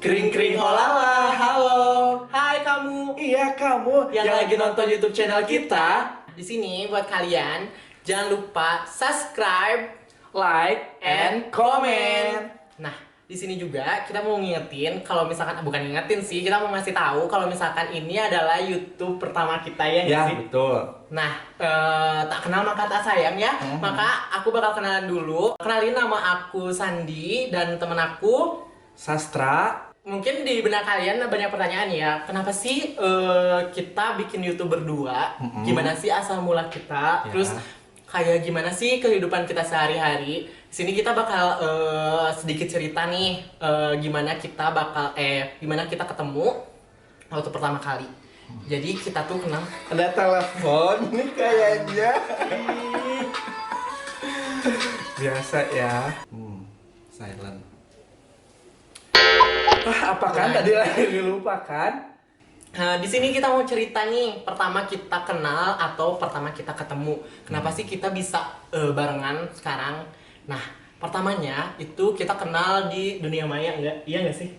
Kring kring holala, halo. Hai kamu. Iya kamu yang lagi nonton YouTube channel kita. Di sini buat kalian, jangan lupa subscribe, like, and comment. Nah, di sini juga kita mau ngingetin kalau misalkan bukan ngingetin sih, kita mau ngasih tahu kalau misalkan ini adalah YouTube pertama kita ya. Ya sih? betul. Nah, tak kenal maka tak sayang ya. Maka aku bakal kenalan dulu. Kenalin, nama aku Sandi dan temen aku Sastra. Mungkin di benak kalian banyak pertanyaan ya, kenapa sih kita bikin YouTube berdua? Gimana sih asal mula kita? Ya. Terus kayak gimana sih kehidupan kita sehari-hari? Di sini kita bakal sedikit cerita nih, gimana kita ketemu waktu pertama kali. Jadi kita tuh kenal. Ada telepon nih kayaknya. Biasa ya. Silent. Apa kan tadi lagi dilupakan? Nah, di sini kita mau cerita nih, pertama kita kenal atau pertama kita ketemu. Kenapa sih kita bisa barengan sekarang? Nah, pertamanya itu kita kenal di dunia maya, iya nggak sih?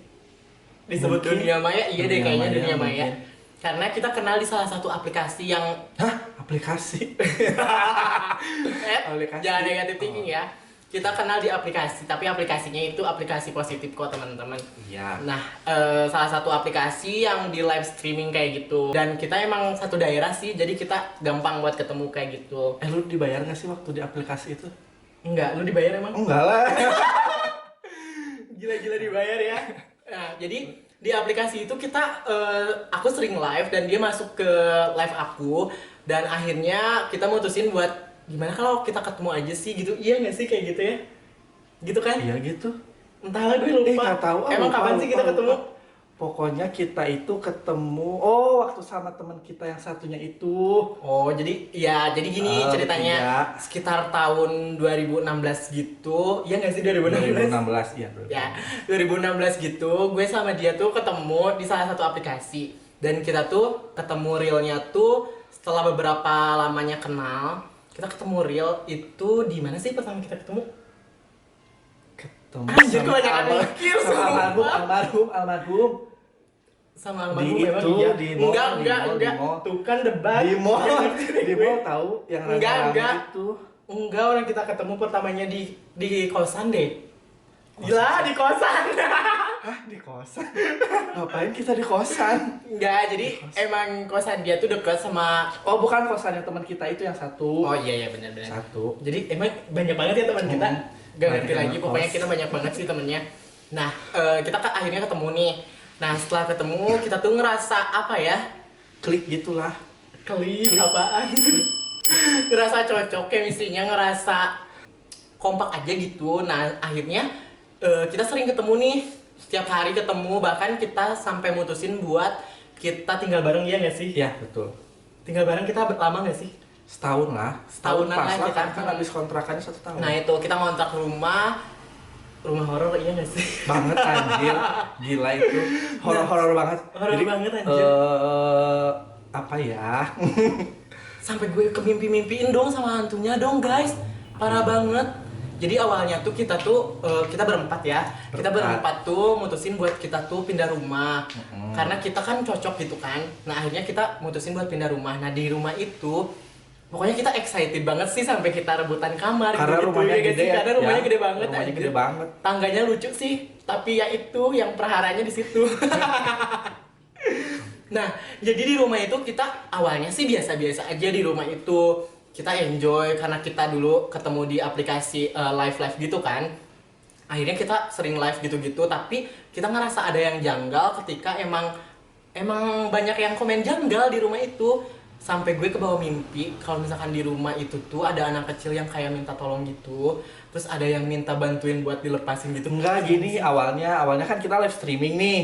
Disebut Mungkin. dunia maya, iya deh Dunia kayaknya maya, dunia maya. mungkin. Karena kita kenal di salah satu aplikasi yang Aplikasi? Aplikasi. jangan negatif thinking ya. Kita kenal di aplikasi, tapi aplikasinya itu aplikasi positif kok teman-teman. Iya. Nah, salah satu aplikasi yang di live streaming kayak gitu. Dan kita emang satu daerah sih, jadi kita gampang buat ketemu kayak gitu. Lu dibayar nggak sih waktu di aplikasi itu? Enggak, lu dibayar emang? Enggak lah. Gila-gila dibayar ya. Nah, jadi di aplikasi itu kita, aku sering live dan dia masuk ke live aku. Dan akhirnya kita mutusin buat gimana kalau kita ketemu aja sih gitu. Iya nggak sih kayak gitu ya? Gitu kan? Iya gitu. Entahlah gue lupa. Nggak tahu. Emang Lupa, kapan sih kita lupa. ketemu? Pokoknya kita itu ketemu, waktu sama teman kita yang satunya itu. Oh, jadi jadi gini ceritanya. Iya. Sekitar tahun 2016 gitu. Iya nggak sih 2016? 2016, iya. Ya, 2016 gitu. Gue sama dia tuh ketemu di salah satu aplikasi. Dan kita tuh ketemu realnya tuh setelah beberapa lamanya kenal. Kita ketemu real itu di mana sih pertama kita ketemu? Ketemu Anjir, sama kebanyakan mikir, sama sumpah. almarhum. Sama Di almarhum emang itu, iya. di mall, Enggak. di mall. Tuh kan debat. Di mall tahu yang Enggak. rame-rame itu. Enggak, orang kita ketemu pertamanya di kosan deh. Gila, di kosan. Hah, di kosan? Ngapain kita di kosan? Enggak, jadi emang kosan dia tuh dekat sama. Oh, bukan kosannya teman kita itu yang satu. Oh iya benar. Satu. Jadi emang banyak banget ya teman kita. Gak ngerti Banyak lagi, banget, pokoknya Kos. kita banyak banget sih temennya. Nah, kita akhirnya ketemu nih. Nah, setelah ketemu kita tuh ngerasa apa ya? Klik gitulah. Klik apaan? Ngerasa cocok, chemistry-nya ngerasa kompak aja gitu. Nah, akhirnya kita sering ketemu nih. Setiap hari ketemu, bahkan kita sampai mutusin buat kita tinggal bareng, ya nggak sih? Iya, betul. Tinggal bareng kita lama nggak sih? Setahun lah. Setahunan Pas lah lah kita. kan habis kontrakannya 1 tahun. Nah itu, kita ngontrak rumah horor, iya nggak sih? Banget anjir. Gila itu. Horor-horor banget. Horor banget, anjir. Apa ya? Sampai gue kemimpi-mimpiin dong sama hantunya dong guys. Parah banget. Jadi awalnya tuh kita berempat ya. Kita berempat tuh mutusin buat kita tuh pindah rumah. Karena kita kan cocok gitu kan. Nah akhirnya kita mutusin buat pindah rumah. Nah di rumah itu pokoknya kita excited banget sih sampai kita rebutan kamar. Karena gitu, rumahnya ya, gede ya. Karena rumahnya Ya, gede banget. rumahnya anjir. gede banget. Tangganya lucu sih. Tapi ya itu yang praharanya di situ. Nah, jadi di rumah itu kita awalnya sih biasa-biasa aja di rumah itu. Kita enjoy karena kita dulu ketemu di aplikasi live gitu kan. Akhirnya kita sering live gitu-gitu, tapi kita ngerasa ada yang janggal ketika emang banyak yang komen janggal di rumah itu. Sampai gue kebawa mimpi kalau misalkan di rumah itu tuh ada anak kecil yang kayak minta tolong gitu. Terus ada yang minta bantuin buat dilepasin gitu. Enggak gini, awalnya kan kita live streaming nih.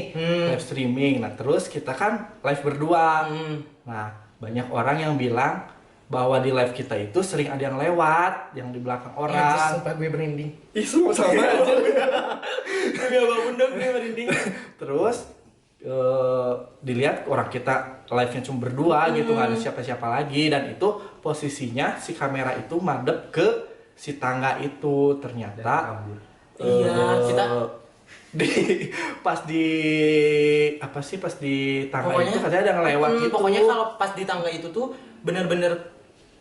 Live streaming. Nah, terus kita kan live berdua. Nah, banyak orang yang bilang bahwa di live kita itu sering ada yang lewat, yang di belakang Terus orang. sumpah gue merinding. Ih, sama aja. Demi apapun dong gue merinding. Terus dilihat orang kita live-nya cuma berdua gitu, nggak ada siapa-siapa lagi, dan itu posisinya si kamera itu madep ke si tangga itu. Ternyata Iya, kita di pas di apa sih pas di tangga Pokoknya itu katanya ada yang lewat gitu. Pokoknya kalau pas di tangga itu tuh bener-bener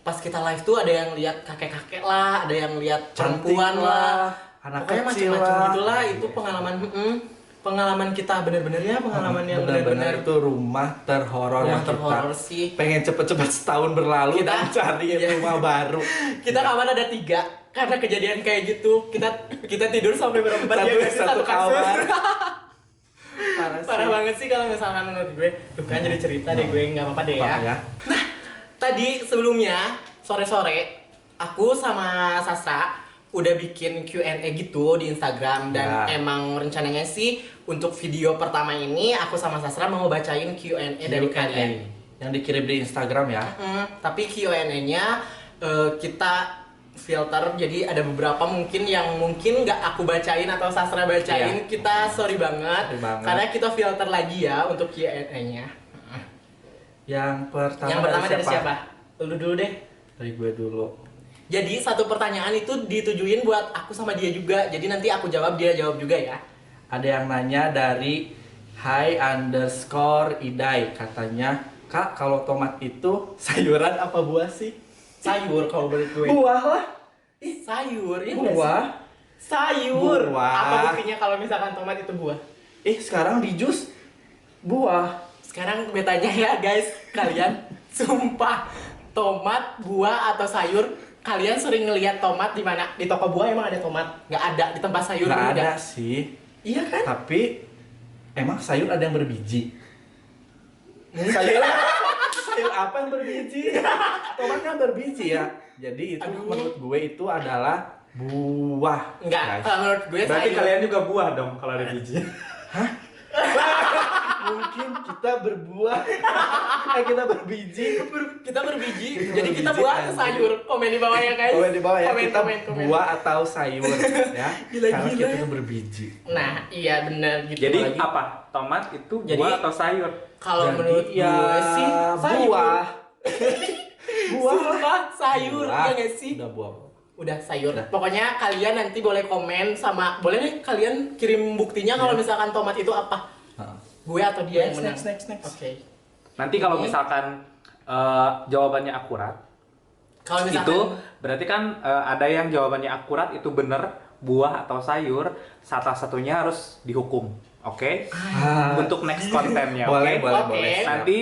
pas kita live tuh ada yang lihat kakek-kakek lah, ada yang lihat Cantik perempuan lah, anak pokoknya kecil macam-macam lah. gitulah. Itu pengalaman kita bener-bener ya, pengalaman yang benar-benar bener-bener itu rumah terhoror rumah yang terhoror kita sih. pengen cepet-cepet setahun berlalu Kita- dan cari iya. rumah baru. Kita kamar ada 3 karena kejadian kayak gitu. Kita tidur sampai berempat ya guys, satu kamar. Parah banget sih kalau misalkan menurut gue. Tuh kan jadi cerita deh gue, nggak apa-apa deh ya. Nah, tadi sebelumnya sore-sore aku sama Sastra udah bikin Q&A gitu di Instagram dan Ya. emang rencananya sih untuk video pertama ini aku sama Sastra mau bacain Q&A dari kalian. yang dikirim di Instagram ya. Tapi Q&A-nya kita filter, jadi ada beberapa mungkin yang mungkin nggak aku bacain atau Sastra bacain. Iya. Kita sorry banget, Sorry banget. karena kita filter lagi ya untuk Q&A-nya. Yang pertama, Yang pertama dari siapa? Lu dulu deh. Dari gue dulu. Jadi satu pertanyaan itu ditujuin buat aku sama dia juga. Jadi nanti aku jawab, dia jawab juga ya. Ada yang nanya dari hi_idai, katanya, Kak, kalau tomat itu sayuran apa buah sih? Sayur kalau menurut gue. Buah lah. Ih, sayur. Ya nggak Buah. sih? Sayur. Buah. Apa buktinya kalau misalkan tomat itu buah? Sekarang di jus buah. Sekarang gue tanya ya guys, kalian sumpah tomat, buah atau sayur, kalian sering ngelihat tomat di mana? Di toko buah emang ada tomat? Nggak ada. Di tempat sayur Nggak juga ada sih. Iya kan? Tapi emang sayur ada yang berbiji? Sayur apa yang berbiji? Tomat kan berbiji ya. Jadi itu Aduh. menurut gue itu adalah buah. Enggak, guys. kalau menurut gue Berarti sayur. kalian juga buah dong kalau ada biji. Mungkin kita berbuah. Kita berbiji. Kita berbiji, Kita jadi kita berbiji, buah atau anjing. sayur? Komen di bawah ya guys. Komen di bawah ya, Komen, kita komen. buah atau sayur ya. Gila, Karena gila. kita itu berbiji. Nah, iya benar gitu. Jadi lagi. apa? Tomat itu Jadi- buah atau sayur? Kalau Jadi, menurut ya, gue sih sayur. buah. Buah. Sumpah, sayur, Buah. ya nggak sih? Udah buah. Udah sayur. Udah. Pokoknya kalian nanti boleh komen sama, boleh nih kalian kirim buktinya kalau misalkan tomat itu apa? Heeh. Gue atau dia yang menang. Next. Oke. Nanti kalau Ini- misalkan jawabannya akurat, Kalau misalkan itu berarti kan ada yang jawabannya akurat itu bener buah atau sayur, salah satunya harus dihukum. Oke? Untuk next kontennya. Boleh, oke? boleh, Oke. boleh. Siap. Nanti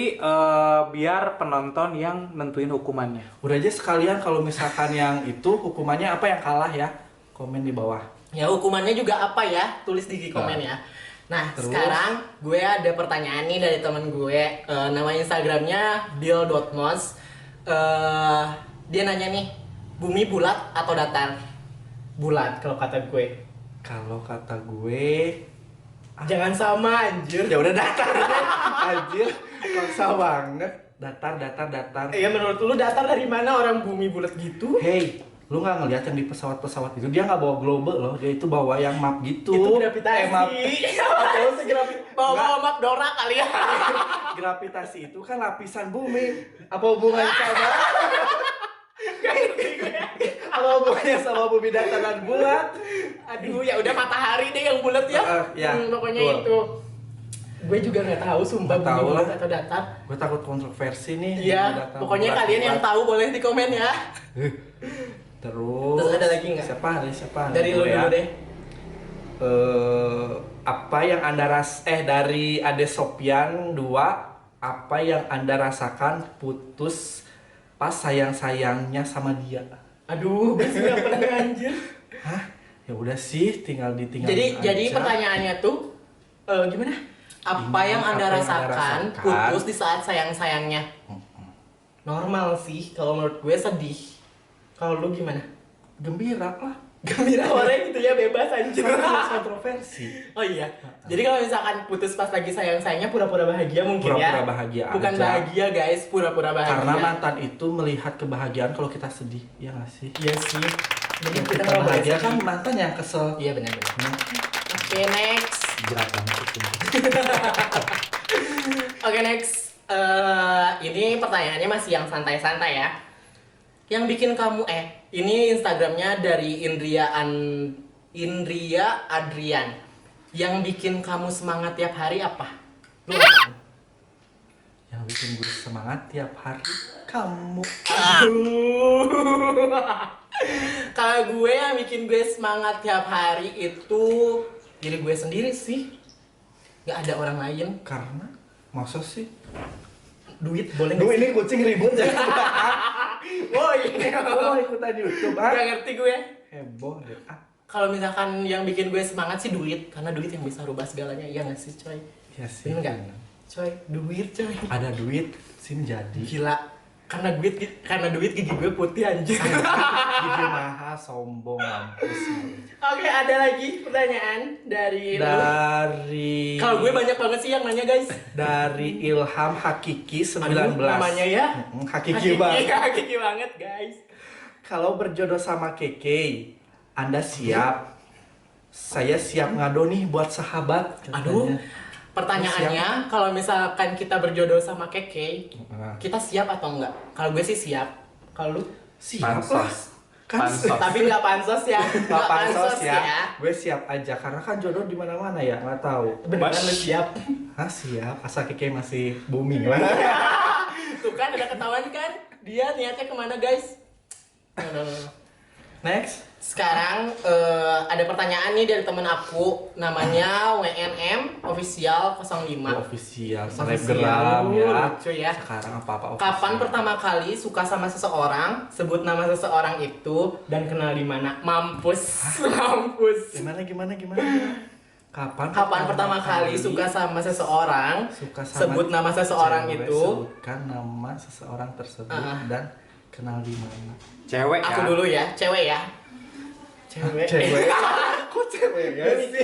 biar penonton yang nentuin hukumannya. Udah aja sekalian kalau misalkan yang itu hukumannya apa yang kalah ya, komen di bawah. ya hukumannya juga apa ya? Tulis di komen ya. Nah, Terus? sekarang gue ada pertanyaan nih dari temen gue. Nama Instagramnya bill.mos. Dia nanya nih, bumi bulat atau datar? Bulat kalau kata gue. Kalau kata gue, Jangan sama anjir. ya udah datar. Anjir, maksa banget. Datar. Ya menurut lu datar dari mana orang bumi bulat gitu? Hey, lu nggak ngeliat yang di pesawat-pesawat itu, dia nggak bawa global loh, dia itu bawa yang map gitu. Itu gravitasi. map. Atau bawa map Dora kali ya. Gravitasi itu kan lapisan bumi. Apa hubungannya sama? Apa hubungannya sama bumi datar dan bulat? Aduh, ya udah matahari deh yang bulat ya. Ya, Pokoknya betul. itu. Gue juga nggak tahu sumpah Nggak tahu bumi bulat lah. atau datar. Gue takut kontroversi nih. Iya, bumi datar, pokoknya bulat, kalian yang bulat. tahu boleh di komen ya. Terus Terus ada lagi nggak? Siapa? Dari lu Gue ya. dulu deh. Apa yang Anda dari Ade Sopian 2, apa yang Anda rasakan putus pas sayang-sayangnya sama dia? Aduh, gue sih nggak pernah anjir. Hah? Ya udah sih, tinggal ditinggal. Jadi pertanyaannya tuh gimana? Apa yang Anda rasakan putus di saat sayang-sayangnya? Normal sih, kalau menurut gue sedih. Kalau lu gimana? Gembira lah. Gembira orang gitu ya, bebas anjir. Kontroversi. Oh iya. Jadi kalau misalkan putus pas lagi sayang-sayangnya pura-pura bahagia mungkin ya. Pura-pura bahagia Bukan aja. bahagia guys, pura-pura bahagia. Karena mantan itu melihat kebahagiaan kalau kita sedih, ya nggak sih? Iya sih. Jadi Yang kita kita nggak boleh bahagia sedih. kan mantan yang kesel. Iya benar-benar. Oke, next. Jerat banget itu. Oke, next. Ini pertanyaannya masih yang santai-santai ya. Yang bikin kamu ini Instagramnya dari Indria Adrian. Yang bikin kamu semangat tiap hari apa? Lu apa? Yang bikin gue semangat tiap hari kamu. Aduh. Kalau gue yang bikin gue semangat tiap hari itu diri gue sendiri sih. Gak ada orang lain. Karena masa sih? Duit boleh Duh, nggak sih? ini kucing ribut ya. Oh iya. Oh, ikutan YouTube ah. Gak ngerti gue. Heboh deh. Ah, Kalau misalkan yang bikin gue semangat sih duit, karena duit yang bisa rubah segalanya. Iya nggak sih coy? iya sih. Bener nggak? Coy, duit coy. Ada duit, SIM jadi. Gila. Karena duit gigi gue putih anjir. Gigi mahal, sombong, mampus. Oke, ada lagi pertanyaan dari lu. Dari Kalau gue banyak banget sih yang nanya guys. dari Ilham Hakiki 19. Aduh, namanya ya. Hakiki banget. Hakiki banget guys. Kalau berjodoh sama Keke, Anda siap? Saya siap ngado nih buat sahabat. Aduh, katanya. pertanyaannya kalau misalkan kita berjodoh sama Keke, Nah, kita siap atau enggak? Kalau gue sih siap. Kalau lu? siap Pansos. lah. Kan Pansos. Tapi nggak pansos ya. nggak pansos ya. Gue siap aja karena kan jodoh di mana-mana ya, nggak tahu. Beneran lu siap? Hah, siap. Asal Keke masih booming lah. Tuh kan udah ketahuan kan? Dia niatnya kemana guys? No. Next. Sekarang ada pertanyaan nih dari temen aku, namanya WNM Official 05. Official, selebgram ya. Lucu ya. Sekarang apa-apa official. Kapan pertama kali suka sama seseorang? Sebut nama seseorang itu dan kenal di mana? Mampus. Mampus. Gimana? Kapan pertama kali suka sama seseorang? suka sama Sebut nama seseorang cewek, itu. sebutkan nama seseorang tersebut Ah. dan kenal di mana. Cewek ya. Aku dulu ya, cewek ya. Cewek. Cewek. Kok cewek ya sih?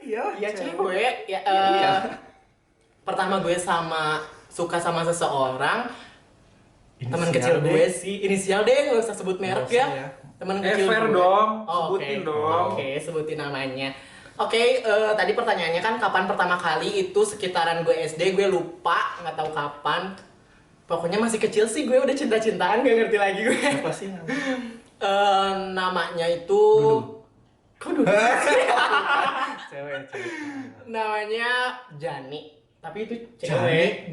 Iya, Ya cewek. Ya, Iya. pertama gue suka sama seseorang, teman Inisial kecil deh. gue sih. Inisial deh, nggak usah sebut merek Nggak usah ya. ya. Teman kecil fair gue. dong, Oh, sebutin oke. dong. Oke, sebutin namanya. Oke, tadi pertanyaannya kan kapan pertama kali itu sekitaran gue SD, gue lupa, nggak tahu kapan. Pokoknya masih kecil sih gue udah cinta-cintaan, gak ngerti lagi gue. Apa sih namanya? Namanya itu Kok Dudu? Cewek. Namanya Jani. Tapi itu cewek.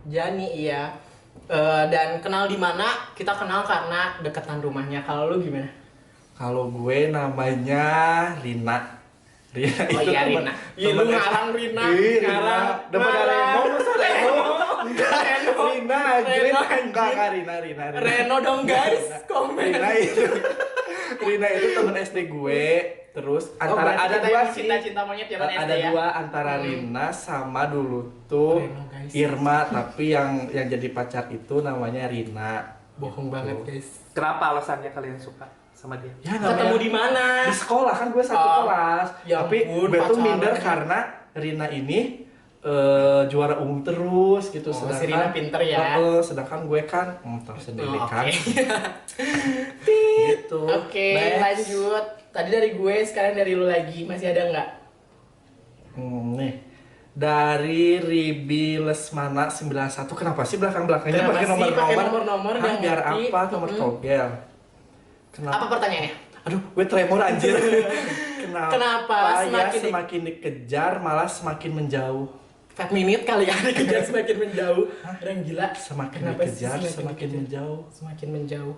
Jani iya. Dan kenal di mana? Kita kenal karena deketan rumahnya. Kalau lu gimana? Kalau gue namanya Rina. Rina Oh itu iya, temen- Rina. Iya, lu temen ngarang SD. Rina. Ih, Ngarang. Depan ada Reno, masa Reno? Reno. Rina anjir. Reno, anjir. Enggak, Rina. Reno dong guys, komen. Rina itu temen SD gue. Terus antara berarti ada kita dua emang sih. cinta-cinta monyet zaman SD Ada ya? dua antara Rina sama dulu tuh Reno, guys. Irma, tapi yang jadi pacar itu namanya Rina. Bohong banget guys. Kenapa alasannya kalian suka sama dia? Ya, Ketemu di mana? di sekolah kan gue satu Oh, kelas. ya Tapi ampun, gue tuh pacaran. minder karena Rina ini juara umum terus gitu. Oh, si Rina pinter ya. Sedangkan gue kan tahu sendiri Oh, kan. oke. Gitu. Oke, Next. lanjut. Tadi dari gue, sekarang dari lu lagi. Masih ada nggak? Nih. Dari Ribi Lesmana 91. Kenapa sih belakang-belakangnya Kenapa pakai sih nomor-nomor? pakai nomor-nomor? Hah, Nggak biar ngerti. apa nomor togel? Kenapa? Apa pertanyaannya? Aduh, gue tremor anjir. Kenapa ya semakin semakin dikejar malah semakin menjauh? 4 menit kali ya dikejar semakin menjauh. Orang gila. Semakin Kenapa sih dikejar semakin dikejar? menjauh. Semakin menjauh.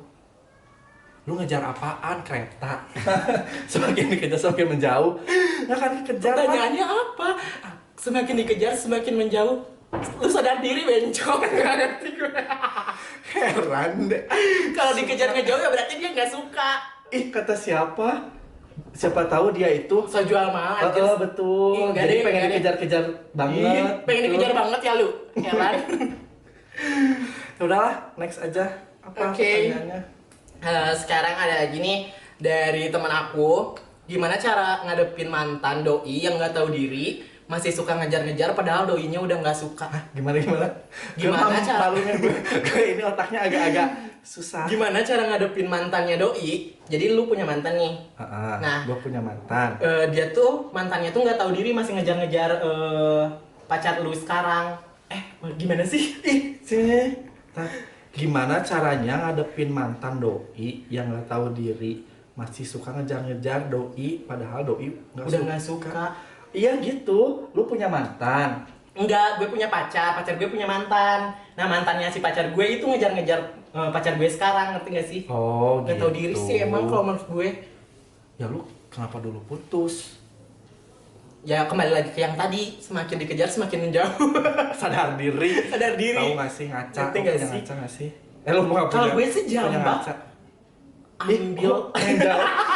Lu ngejar apaan? Kereta. Semakin dikejar semakin menjauh. Ya kan dikejar. Pak. Pertanyaannya apa? Semakin dikejar semakin menjauh. Lu sadar diri bencong. Nggak ngerti gue. Heran deh. Kalau dikejar ngejauh ya berarti dia nggak suka. Ih, kata siapa? Siapa tahu dia itu. So jual mahal anjir. Betul. Ih, nggak Jadi deh, pengen nggak deh. dikejar-kejar banget. Ih, pengen gitu. dikejar banget ya lu. Heran. Ya udahlah, next aja. Apa Oke. pertanyaannya? Sekarang ada lagi nih dari teman aku. Gimana cara ngadepin mantan doi yang nggak tahu diri, masih suka ngejar-ngejar padahal doinya udah nggak suka. Gimana? Gimana Kenapa cara- malunya gue ini otaknya agak-agak susah. Gimana cara ngadepin mantannya doi? Jadi lu punya mantan nih. Nah. Gue punya mantan. Dia tuh mantannya tuh nggak tahu diri masih ngejar-ngejar pacar lu sekarang. Gimana sih? Ih, sini. Nah, gimana caranya ngadepin mantan doi yang nggak tahu diri masih suka ngejar-ngejar doi, padahal doi Udah nggak suka. Iya gitu, lu punya mantan. Enggak, gue punya pacar gue punya mantan. Nah mantannya si pacar gue itu ngejar-ngejar pacar gue sekarang, ngerti gak sih? Oh Gak gitu. tau diri sih emang kalau menurut gue. Ya lu kenapa dulu putus? Ya kembali lagi ke yang tadi, semakin dikejar semakin menjauh. Sadar diri. Sadar diri. Tahu gak sih ngaca? Ngerti Lu nggak punya sih? ngaca gak sih? Lu mau Kalau gue sih punya jambak. ngaca? Ambil.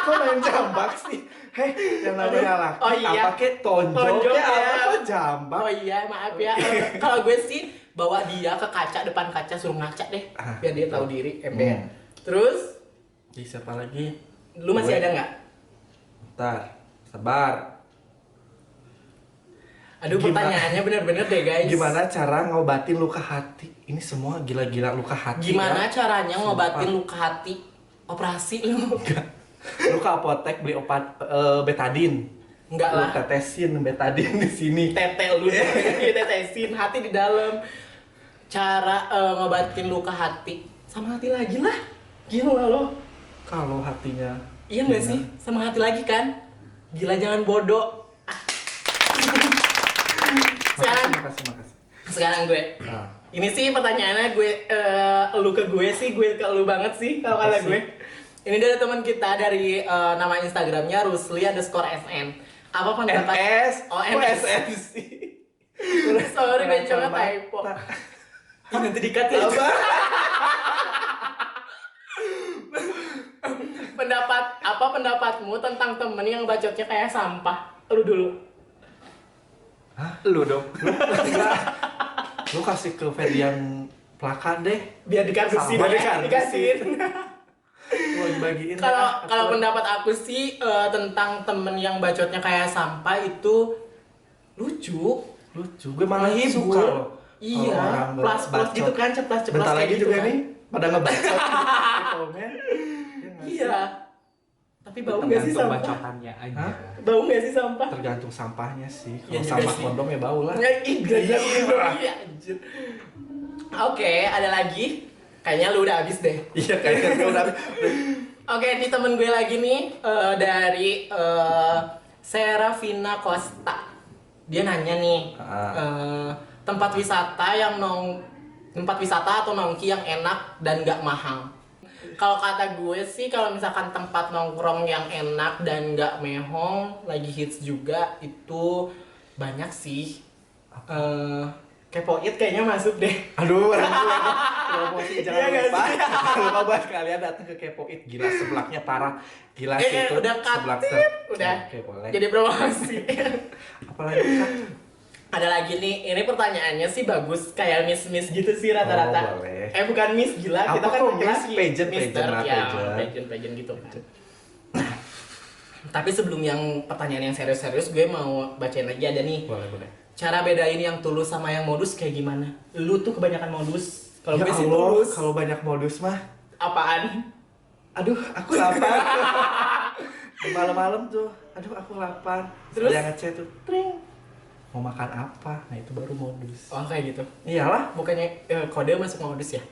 Kok main jambak sih? Hei, yang namanya laki Oh iya. apa kek tonjok Tonjok ya? ya. Apa kok jambak? Oh iya, maaf ya. Kalau gue sih bawa dia ke kaca, depan kaca, suruh ngaca deh, biar dia tahu diri, ember. Terus, Di siapa lagi? lu masih Gue. ada nggak? Bentar, sabar. Aduh, Gimana? pertanyaannya bener-bener deh guys. Gimana cara ngobatin luka hati? Ini semua gila-gila luka hati. Gimana ya? caranya ngobatin Sumpah. luka hati? Operasi lu? Lu ke apotek beli obat betadin. Enggak Lu lah. tetesin betadin di sini. Tetel lu, ditetesin hati di dalam. Cara ngobatin luka hati, sama hati lagi lah. Gila lo. Kalau hatinya Iya nggak sih? Sama hati lagi kan? Gila jangan bodoh. Sekarang, Makasih. sekarang gue. Nah, Ini sih pertanyaannya gue, lu ke gue sih, gue ke lu banget sih kalau kata gue. Ini dari teman kita dari nama Instagramnya Rusli_SN. Apa pendapat? NS. Oh, Kok NS. SN sih? Sorry, gue coba typo. Ini nanti dikat ya. Apa pendapatmu tentang temen yang bacotnya kayak sampah? Lu dulu. Lu dong. Lu kasih ke Ferdian plakat deh. Biar dikardusin. Sama, Dikasihin. Lu bagiin. Kalau pendapat aku sih tentang temen yang bacotnya kayak sampah itu lucu. lucu, gue malah Menghibur. suka loh. Iya, Kalau orang plus bacot. gitu kan, ceplas Bentar kayak lagi gitu juga kan. nih pada ngebacot di komen. Iya. Tapi bau nggak sih Tergantung sampah? bacotannya aja. Hah? Bau nggak sih sampah? Tergantung sampahnya sih. Iya Kalau juga sampah sih. kondom ya bau lah. Nggak, iya, Iya. anjir. Oke, ada lagi. Kayaknya lu udah habis deh. Iya kayaknya gue udah. Oke, ini temen gue lagi nih dari Serafina Costa. Dia nanya nih, tempat wisata atau nongki yang enak dan gak mahal. Kalau kata gue sih, kalau misalkan tempat nongkrong yang enak dan gak mehong, lagi hits juga, itu banyak sih. Kepoit kayaknya masuk deh. Aduh, orang gue promosi jangan Iya nggak lupa. sih? Jangan lupa buat kalian datang ke Kepoit. Gila sebelaknya parah. Gila sih itu. Udah seblak katit, udah. Oke, boleh. Jadi promosi. Apalagi Kak? Ada lagi nih, ini pertanyaannya sih bagus, kayak miss gitu sih rata-rata. Oh, boleh. Bukan miss, gila, Apa kita kan kok laki-laki. miss? Pageant, Mister, lah, ya, pageant. pageant gitu kan. Nah, tapi sebelum yang pertanyaan yang serius-serius, gue mau bacain lagi ada nih. Boleh. Cara bedain yang tulus sama yang modus kayak gimana? Lu tuh kebanyakan modus. Kalau Ya gue sih Allah, tulus. kalau banyak modus mah. Apaan? Aduh, aku lapar. Malam-malam tuh, aduh aku lapar. Terus? Dia ngechat tuh, tring. Mau makan apa? Nah itu baru modus. Oh kayak gitu. Iyalah, Bukannya kode masuk modus ya?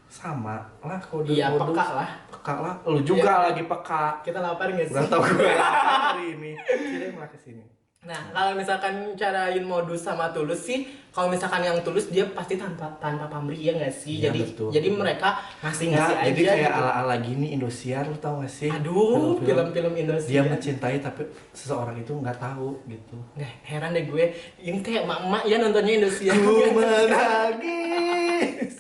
sama lah kode Iya, modus. peka lah. Peka lah. Lu juga Iya. lagi peka. Kita lapar nggak sih? Udah tau gue lapar hari ini. Kirimlah ke sini. Nah, kalau misalkan carain modus sama tulus sih, kalau misalkan yang tulus dia pasti tanpa pamrih ya nggak sih? Iya, jadi betul. jadi mereka ngasih Nggak, aja. jadi kayak gitu. ala-ala gini Indosiar lu tau gak sih? Aduh, film-film Indonesia. Dia mencintai tapi seseorang itu nggak tahu gitu. Nggak, heran deh gue. Ini kayak emak-emak ya nontonnya Indonesia. Ku menangis.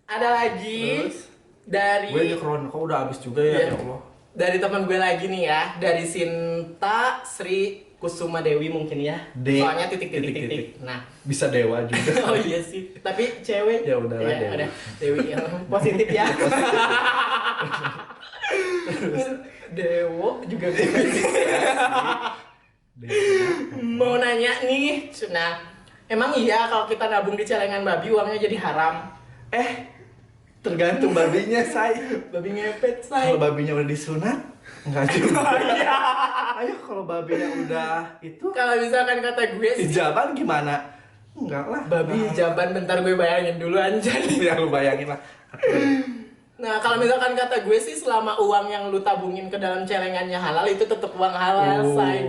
Ada lagi Terus? dari Gue nyekron, kok udah habis juga ya, Iya. ya Allah. dari teman gue lagi nih ya, dari Sinta Sri Kusuma Dewi mungkin ya. D. Soalnya titik-titik. Titik-titik. Nah, Bisa dewa juga. oh iya sih. Tapi cewek. Ya udahlah, Ya, Dewi. udah. Dewi yang positif ya. Dewo juga mau nanya nih. Nah, emang iya kalau kita nabung di celengan babi uangnya jadi haram? Tergantung babinya, say. Babi ngepet, say. Kalau babinya udah disunat, enggak juga. Iya. Ayo kalau babinya udah itu Kalau misalkan kata gue sih, hijaban gimana? Enggak lah. babi hijaban bentar gue bayangin dulu anjay. Ya lu bayangin lah. Nah, kalau misalkan kata gue sih selama uang yang lu tabungin ke dalam celengannya halal itu tetap uang halal, say.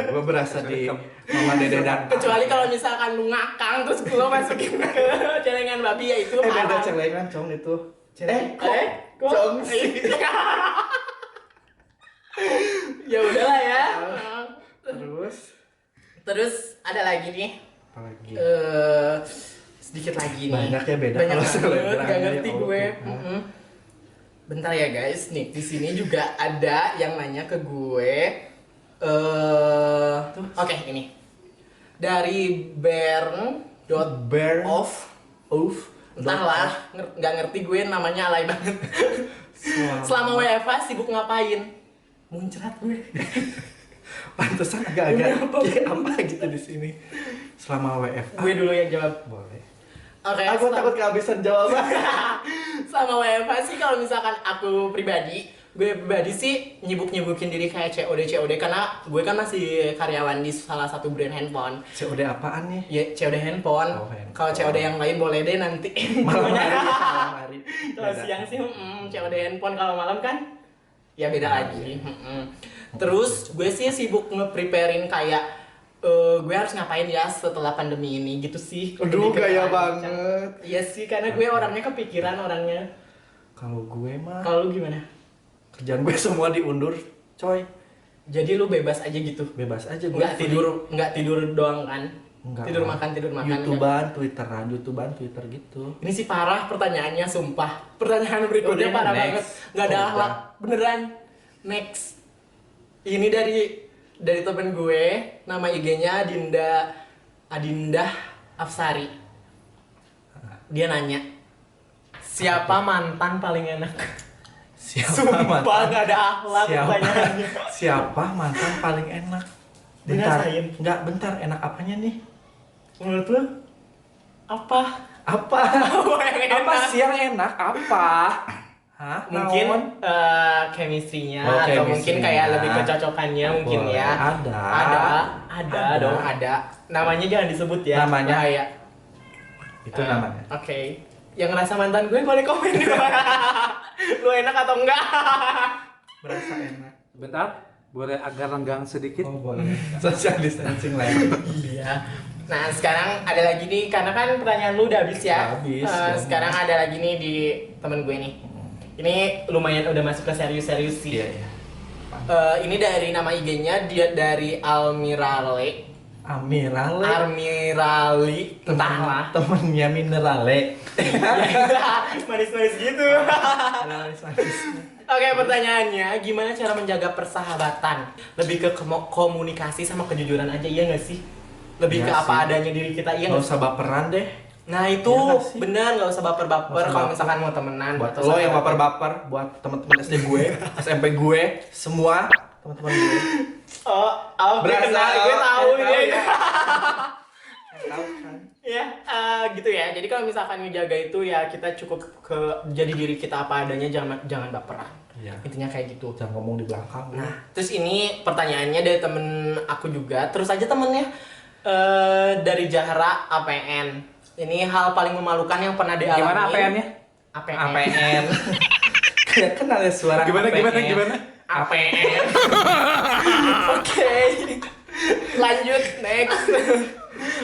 Gue berasa di Mama Dede dan Kecuali kalau misalkan lu ngakang terus lu masukin ke celengan babi ya itu beda halal. celengan cong itu. Kok? Cong sih. Ya udahlah ya. Terus Ada lagi nih. apa lagi? Sedikit lagi nih. Banyak ya beda Banyak kalau banget, selebgram gak ya, ngerti oke. gue. Nah. Bentar ya guys, nih di sini juga ada yang nanya ke gue. Oke, ini dari Bern Bear of entahlah, Dot nggak ngerti gue namanya alay banget. Selama WFH sibuk ngapain? Muncrat gue. Pantesan agak-agak kayak apa gitu di sini. Selama WFH. Gue dulu yang jawab. Boleh. Oke, Aku takut kehabisan jawaban. Selama WFH sih kalau misalkan aku gue pribadi sih nyibuk-nyibukin diri kayak COD karena gue kan masih karyawan di salah satu brand handphone. COD apaan nih? Ya COD handphone. Oh, handphone. Kalau COD yang lain boleh deh nanti. Malam hari. Kalau Beda. siang sih COD handphone, kalau malam kan ya beda lagi. Terus gue sih sibuk nge-preparein kayak gue harus ngapain ya setelah pandemi ini gitu sih. Aduh, Lebih ke gaya terancam. banget. Iya sih, karena gue orangnya kepikiran orangnya. Kalau gue mah Kalau lu gimana? kerjaan gue semua diundur, coy. Jadi lu bebas aja gitu. Bebas aja gue. Nggak tidur doang kan? Enggak. Tidur makan. YouTubean, Twitter gitu. Ini sih parah pertanyaannya, sumpah. Pertanyaan berikutnya Udah, parah next. banget. Nggak ada Oh, akhlak, beneran. Next. Ini dari temen gue, nama IG-nya Adinda Afsari. Dia nanya, siapa mantan paling enak? Sumpah nggak ada akhlak pertanyaannya. Siapa mantan paling enak? Dirasain. Enggak, bentar. Enak apanya nih? Menurut lu apa? Apa? yang Apa enak? sih yang enak? Apa? Hah? Mungkin Naon? chemistry-nya Oh, atau chemistry-nya. mungkin kayak lebih kecocokannya mungkin Boleh. ya. Ada dong, ada. Namanya jangan disebut ya. Namanya? Bahaya. Itu namanya. Oke. Yang ngerasa mantan gue boleh komen. Lu enak atau enggak? Berasa enak. Bentar, boleh agak renggang sedikit? Oh, boleh. Social distancing lagi. Iya. Nah, sekarang ada lagi nih, karena kan pertanyaan lu udah habis ya. Habis, Sekarang ada lagi nih di temen gue nih. Ini lumayan udah masuk ke serius-serius sih. Iya. Ini dari nama IG-nya, dia dari Almirale. Armirali, entahlah. Temennya Minerale. Manis-manis gitu. Oke, pertanyaannya, gimana cara menjaga persahabatan? Lebih ke komunikasi sama kejujuran aja, iya nggak sih? Lebih Iya ke apa sih. adanya diri kita, iya Gak nggak sih? usah baperan deh. Nah itu Iya nggak sih? benar, nggak usah baper-baper Nggak usah kalau baper. misalkan mau temenan. Buat atau lo yang sahabat. baper-baper, buat teman-teman SD gue, SMP gue, semua teman-teman gue. Oh, gue kenal, gue tahu tahu ya. Tahu kan? Ya, gitu ya. Jadi kalau misalkan ngejaga itu ya kita cukup jadi diri kita apa adanya, jangan baperan. Iya. Intinya kayak gitu. Jangan ngomong di belakang. Nah, terus ini pertanyaannya dari temen aku juga. Terus aja temennya dari Zahra APN. Ini hal paling memalukan yang pernah dialami. Gimana APN-nya? APN. Kayak kenal ya suara Gimana? APN. Oke. Lanjut next.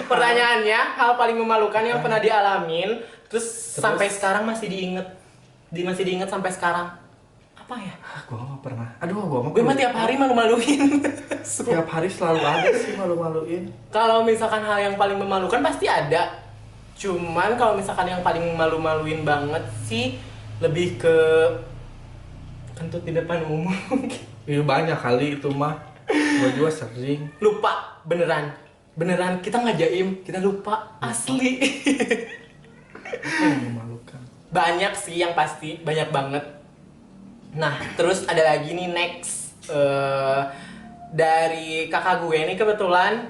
Pertanyaannya, hal paling memalukan yang pernah dialamin, terus sampai sekarang masih diinget sampai sekarang. Apa ya? Gue gak pernah. Aduh, gue Gue mah tiap hari malu-maluin. Tiap hari selalu ada sih malu-maluin. Kalau misalkan hal yang paling memalukan pasti ada. Cuman kalau misalkan yang paling malu-maluin banget sih lebih ke kentut di depan umum. Iya banyak kali itu mah. Gue juga sering. Lupa beneran kita nggak jaim, kita lupa asli. Itu yang memalukan. Banyak sih yang pasti, banyak banget. Nah, terus ada lagi nih next dari kakak gue ini kebetulan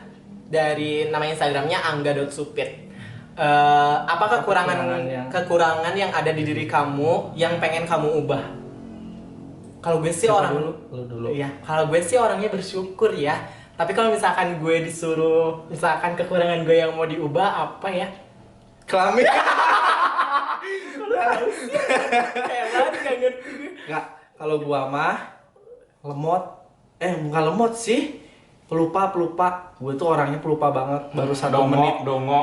dari nama Instagramnya angga.supit. Apa kekurangan yang ada di diri kamu yang pengen kamu ubah? Kalau gue sih Siapa orang dulu. Iya, kalau gue sih orangnya bersyukur ya. Tapi kalau misalkan gue disuruh, misalkan kekurangan gue yang mau diubah apa ya? Kelamin. Lu Hebat, gak ngerti gue. Nggak, kalau gua mah lemot. Bukan lemot sih. Pelupa. Gue tuh orangnya pelupa banget. Baru 1 menit. Dongo.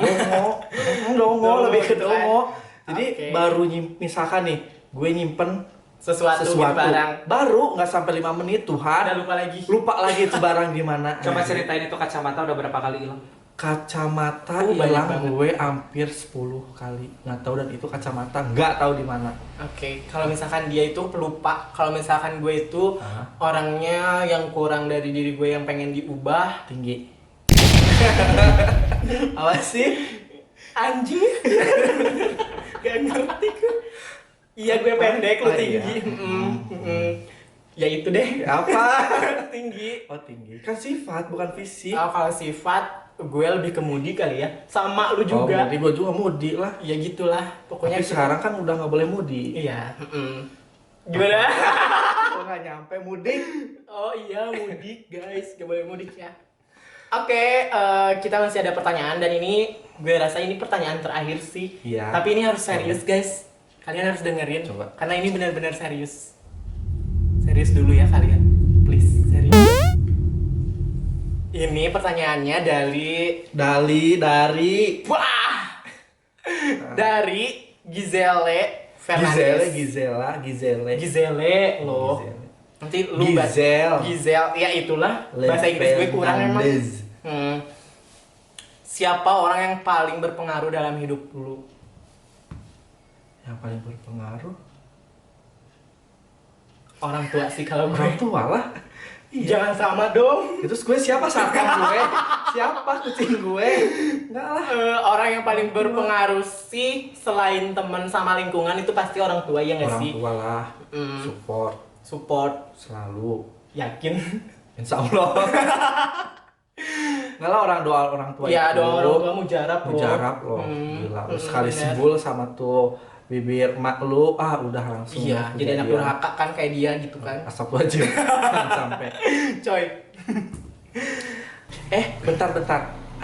Dongo, lebih ke dongo. Jadi Oke. baru misalkan nih, gue nyimpen Sesuatu gitu, barang. baru nggak sampai 5 menit Tuhan. Udah lupa lagi. Lupa lagi itu barang di mana. Coba ceritain itu kacamata udah berapa kali hilang? Kacamata Banyak hilang banget. gue hampir 10 kali. Nggak tahu, dan itu kacamata nggak tahu di mana. Oke, kalau misalkan dia itu pelupa, kalau misalkan gue itu orangnya yang kurang dari diri gue yang pengen diubah. Tinggi. Apa sih? Anjing. Gak ngerti gue. Iya, gue pendek, lu Oh, tinggi. iya. Ya itu deh. Apa? Tinggi. Oh, tinggi. Kan sifat bukan fisik. Kalau sifat gue lebih ke moody kali ya. Sama lu Oh, juga. mudi, gue juga mudi lah. Ya gitulah. Pokoknya Tapi sekarang kan udah nggak boleh mudi. iya. Gimana? Gue nggak nyampe mudik. Oh iya, mudik guys, gak boleh mudik ya. Oke, kita masih ada pertanyaan dan ini gue rasa ini pertanyaan terakhir sih. Iya. Tapi ini harus serius guys. Kalian harus dengerin. Coba. Karena ini benar-benar serius. Serius dulu ya kalian, please serius. Ini pertanyaannya dari wah, dari Gizelle Fernandez. Gizelle loh. Gizelle. Nanti lu Gizelle, ya itulah. Bahasa Inggris gue kurang emang. Siapa orang yang paling berpengaruh dalam hidup lu? Yang paling berpengaruh Orang tua sih kalau orang gue. tua lah. Jangan sama dong. Terus gue siapa satpam gue? Siapa kucing gue? Enggak lah. Orang yang paling berpengaruh sih selain teman sama lingkungan itu pasti orang tua ya nggak Orang sih? tua lah. Support. Selalu. Yakin? Insya Allah. Enggak lah, orang tua Ya itu. doa orang tua mujarab loh. Mujarab loh. Gila. Lu sekali bener. sebul sama tuh bibir mak lu, udah langsung. Iya, jadi anak kejadian. durhaka kan kayak dia gitu kan. Astagfirullahaladzim. Jangan sampai. Coy. Bentar.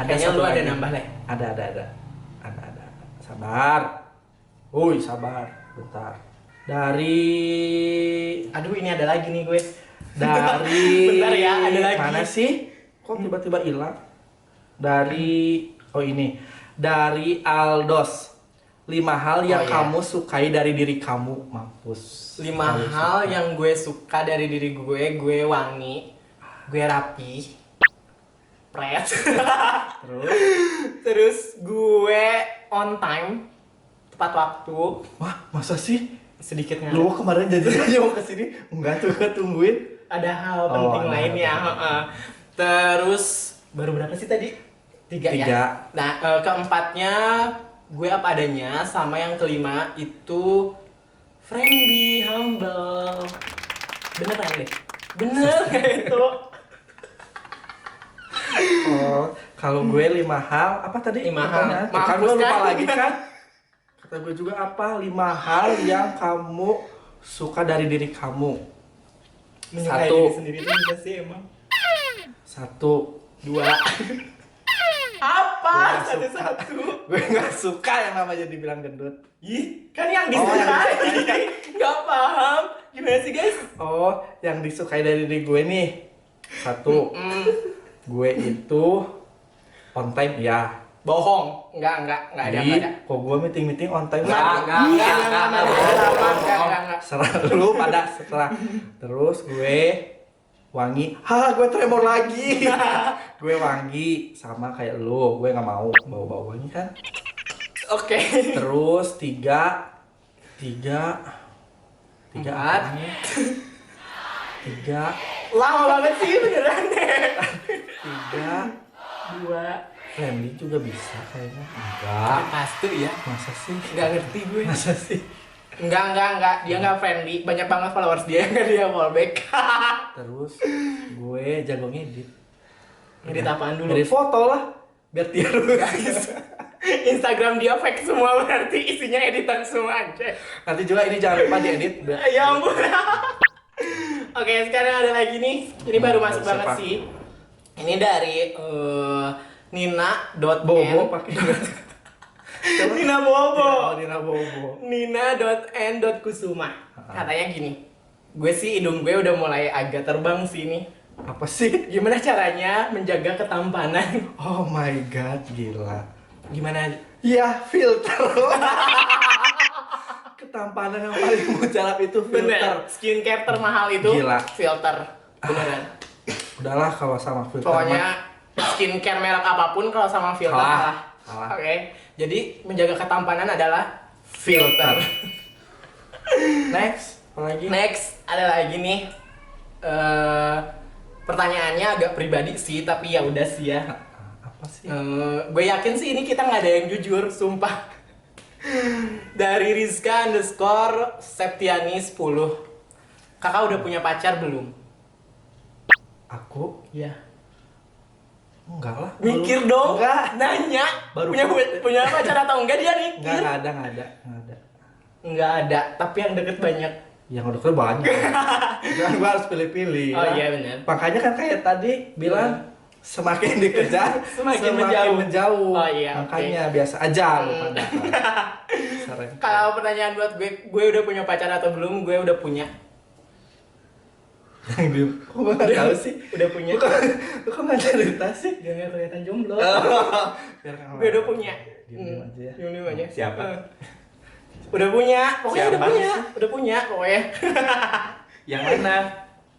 Kayaknya satu lu ada lagi. nambah lah. Ada. Sabar. Sabar. Bentar. Dari Aduh, ini ada lagi nih gue. Bentar ya, ada lagi. Mana sih? Kok tiba-tiba hilang? Dari Aldos. 5 hal yang iya. kamu sukai dari diri kamu. Mampus. 5 hal yang gue suka dari diri gue wangi, gue rapi, pres. Terus gue on time, tepat waktu, Wah, masa sih? sedikit Lu ngantuk. kemarin janjinya mau kesini? Enggak tuh, tungguin. Ada hal penting ada lainnya. hal penting. Terus baru berapa sih tadi? 3 ya. 3. Nah, keempatnya gue apa adanya, sama yang kelima itu friendly, humble. Beneran deh. Bener itu. Kalau gue 5 hal, apa tadi? 5 hal. Pertanyaan? Kan Mampus gue lupa kan? lagi kan? Kata gue juga apa? 5 hal yang kamu suka dari diri kamu. Menyukai 1. diri sendiri itu bisa sih emang. 1. 2. Apa? Gue nggak Satu-satu. Gue nggak suka yang namanya dibilang gendut. Ih, kan yang Oh, yang disukai. Nggak paham. Gimana sih guys? Oh, yang disukai dari diri gue nih. 1. Gue itu on time ya. Bohong. Enggak ada. Kok gue meeting on time? Enggak. Selalu pada setelah. Terus gue wangi. Gue tremor lagi. Gue wangi sama kayak lu. Gue nggak mau bau wangi kan. Oke. Terus 3 4. 3 Lama banget sih beneran deh. 3 2. friendly juga bisa kayaknya. Enggak. Pasti ya. Masa sih? Nggak ngerti gue. Masa sih? Enggak. Dia nggak friendly. Banyak banget followers dia yang nggak dia fallback. Terus gue jago ngedit. Ngedit apaan dulu? Ngedit foto lah. Biar tiru Guys. Instagram dia fake semua, berarti isinya editan semua aja. Nanti juga ini jangan lupa diedit. Ya ampun. Oke, sekarang ada lagi nih. Ini baru masuk Siapa? banget sih. Ini dari Nina.n. Bobo pakai Nina Bobo. Nina Bobo. Nina.n.kusuma. Katanya gini. Gue sih hidung gue udah mulai agak terbang sih nih. Apa sih? Gimana caranya menjaga ketampanan? Oh my god, gila. Gimana? Ya, filter. Ketampanan yang paling mujarab itu filter. Bener. Skincare termahal itu Gila. filter. Beneran. Udahlah kalau sama filter Pokoknya skincare merek apapun kalau sama filter Kalah. kalah. Oke. Jadi menjaga ketampanan adalah filter. Next, apa lagi? Next ada lagi nih. Pertanyaannya agak pribadi sih, tapi ya udah sih ya. Apa sih? Gue yakin sih ini kita nggak ada yang jujur, sumpah. Dari Rizka_Septiani 10. Kakak udah punya pacar belum? Aku? Iya. Enggak lah. Mikir dong. Enggak. Nanya. Baru punya pacar atau enggak dia mikir. Enggak ada. Enggak ada, tapi yang deket banyak. Yang udah banyak. Jangan gua harus pilih-pilih. Oh ya. iya benar. Makanya kan kayak tadi bilang semakin dikejar Semakin menjauh. Oh iya, Makanya biasa aja lu pada. Sering. Kalau pertanyaan buat gue udah punya pacar atau belum? Gue udah punya. Yang di kok gua nggak tahu sih. Udah punya. Lu kok nggak cerita sih? Jangan kelihatan jomblo. Biar nggak Gue udah punya. Diem aja ya. Diem aja. Siapa? Udah punya. Pokoknya Siapa? udah punya pokoknya. Yang mana?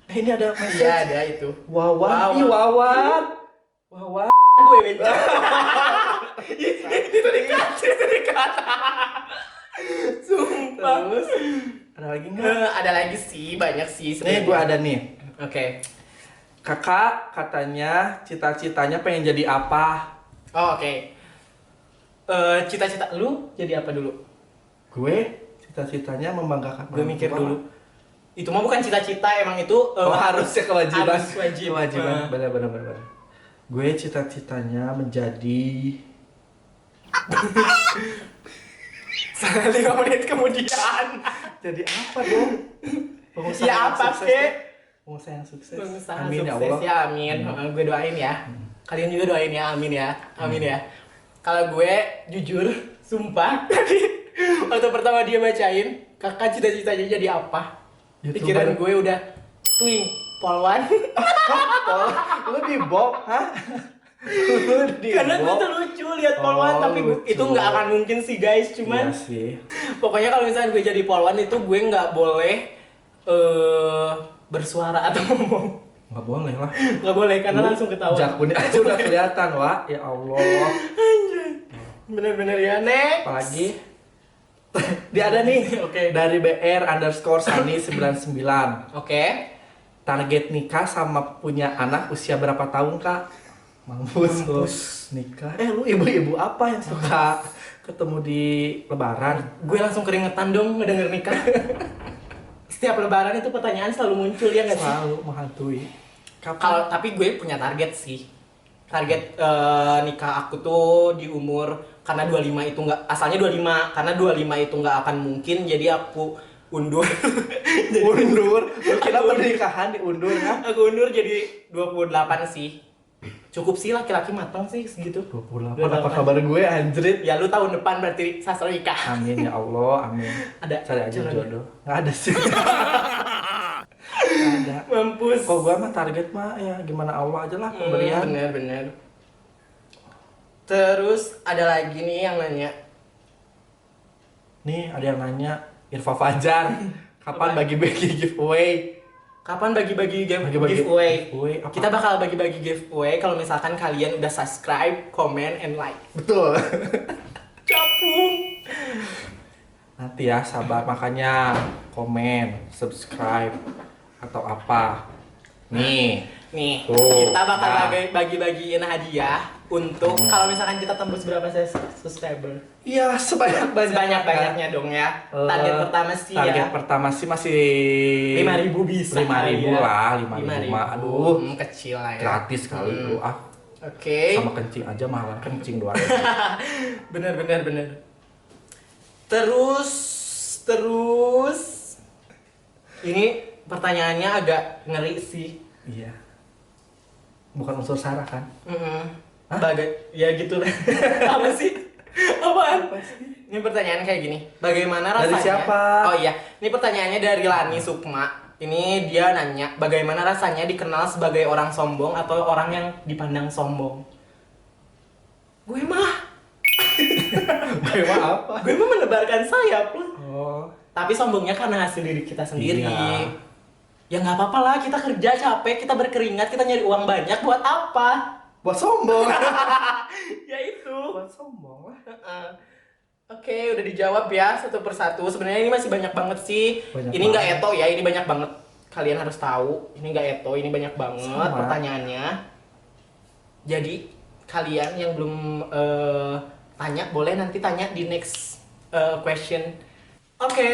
Ini ada message. Iya ada itu. Wawan. Ih, Wawan. Wawan. Gue benci. Itu dikat. Sumpah. Terus ada lagi nggak? Ada lagi sih, banyak sih. Nih gua ada nih. Oke. Kakak katanya cita-citanya pengen jadi apa? Oh, oke. Cita-cita lu jadi apa dulu? Gue cita-citanya membanggakan Gue orang mikir tua. dulu. Itu mah bukan cita-cita, emang itu Harusnya kewajiban. harus wajib. Kewajiban. Benar. Gue cita-citanya menjadi 5 menit kemudian. jadi apa dong? Pengusaha Ya yang apa sukses kek? deh. Pengusaha yang sukses. Pengusaha Amin ya sukses Allah. ya, amin. Gue doain ya. Kalian juga doain ya, amin ya. Amin ya. Kalau gue jujur, sumpah waktu pertama dia bacain, kakak cita-citanya jadi apa? Pikiran gue udah twing, polwan. Lu di Bob, hah? Lu di Karena gue Bob? tuh lucu lihat polwan, Oh, tapi lucu. itu nggak akan mungkin sih guys. Cuman Iya sih. pokoknya kalau misalnya gue jadi polwan itu gue nggak boleh bersuara atau ngomong. Nggak boleh lah. Nggak boleh karena langsung ketahuan. Jakun aja udah kelihatan, Wak. Ya Allah. Bener-bener ya, Nek. Apalagi? Dia ada nih. Oke. Dari BR_Sani99. Oke. Target nikah sama punya anak usia berapa tahun, Kak? Mampus. Nikah. Lu ibu-ibu apa yang suka ketemu di lebaran? Gue langsung keringetan dong ngedenger nikah. Setiap lebaran itu pertanyaan selalu muncul ya nggak sih? Selalu menghantui. Kalau tapi gue punya target sih. Target nikah aku tuh di umur karena 25 itu nggak asalnya 25 karena 25 itu nggak akan mungkin jadi aku undur. Undur. Lu kira pernikahan diundur, kan? Aku undur jadi 28 sih. Cukup sih laki-laki matang sih segitu. 28. Apa kabar gue, anjrit? Ya lu tahun depan berarti sastra nikah. Amin ya Allah, amin. Ada Cari aja caranya. jodoh. Nggak ada sih. Nggak ada. Mampus. Kok gua mah target mah ya gimana Allah aja lah pemberian. Bener. Terus ada lagi nih yang nanya. Nih ada yang nanya, Irfa Fajar, kapan Apa? bagi-bagi giveaway? Kapan bagi-bagi Bagi-bagi giveaway? giveaway apa? Kita bakal bagi-bagi giveaway kalau misalkan kalian udah subscribe, comment, and like. Betul. Capung. Nanti ya sabar, makanya komen, subscribe atau apa. Nih, Nih, Tuh, kita bakal nah. bagi-bagiin hadiah untuk kalau misalkan kita tembus berapa subscriber? iya Sebanyak-banyaknya dong ya. Target pertama sih target ya. pertama sih masih 5.000 bisa. 5.000 ya. lah, 5.000 mah. Aduh, kecil lah ya. gratis kali itu. Ah, Oke. sama kencing aja malah kencing doang. Bener. Terus ini pertanyaannya agak ngeri sih. Iya. Bukan unsur sara kan? Mm-mm. Hah? Ya gitu lah. Apa sih? Apaan? Ini pertanyaan kayak gini. Bagaimana Dari rasanya? siapa? Oh iya, ini pertanyaannya dari Lani Sukma. Ini dia nanya, bagaimana rasanya dikenal sebagai orang sombong atau orang yang dipandang sombong? Gue mah Apa? gue mah menebarkan sayap lah. Oh. Tapi sombongnya karena hasil diri kita sendiri. Iya. Ya nggak apa-apa lah, kita kerja capek, kita berkeringat, kita nyari uang banyak buat apa? Buat sombong. Ya itu. Buat sombong lah. Heeh. Oke, udah dijawab ya satu persatu. Sebenarnya ini masih banyak banget sih. Banyak Ini nggak banget. eto ya, ini banyak banget. Kalian harus tahu, ini nggak eto, ini banyak banget Sama. pertanyaannya. Jadi kalian yang belum tanya, boleh nanti tanya di next question. Oke,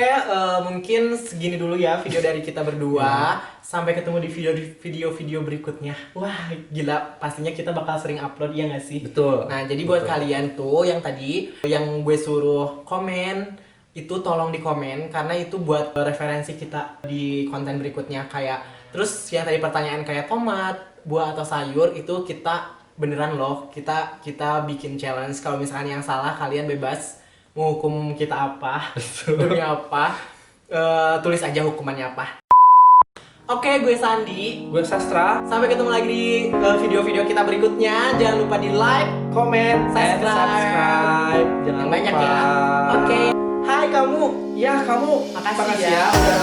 mungkin segini dulu ya video dari kita berdua. Sampai ketemu di video-video berikutnya. Wah, gila, pastinya kita bakal sering upload ya nggak sih? Betul. Nah, jadi buat kalian tuh yang tadi yang gue suruh komen, itu tolong di komen karena itu buat referensi kita di konten berikutnya. Kayak terus yang tadi pertanyaan kayak tomat, buah atau sayur, itu kita beneran loh, kita bikin challenge. Kalau misalnya yang salah, kalian bebas mau hukum kita apa, demi apa, tulis aja hukumannya apa. Oke, gue Sandi. Gue Sastra. Sampai ketemu lagi di video-video kita berikutnya. Jangan lupa di like, Komen, and subscribe. Jangan yang banyak lupa. ya. Oke. Hai kamu. Ya, kamu Makasih makasih ya. udah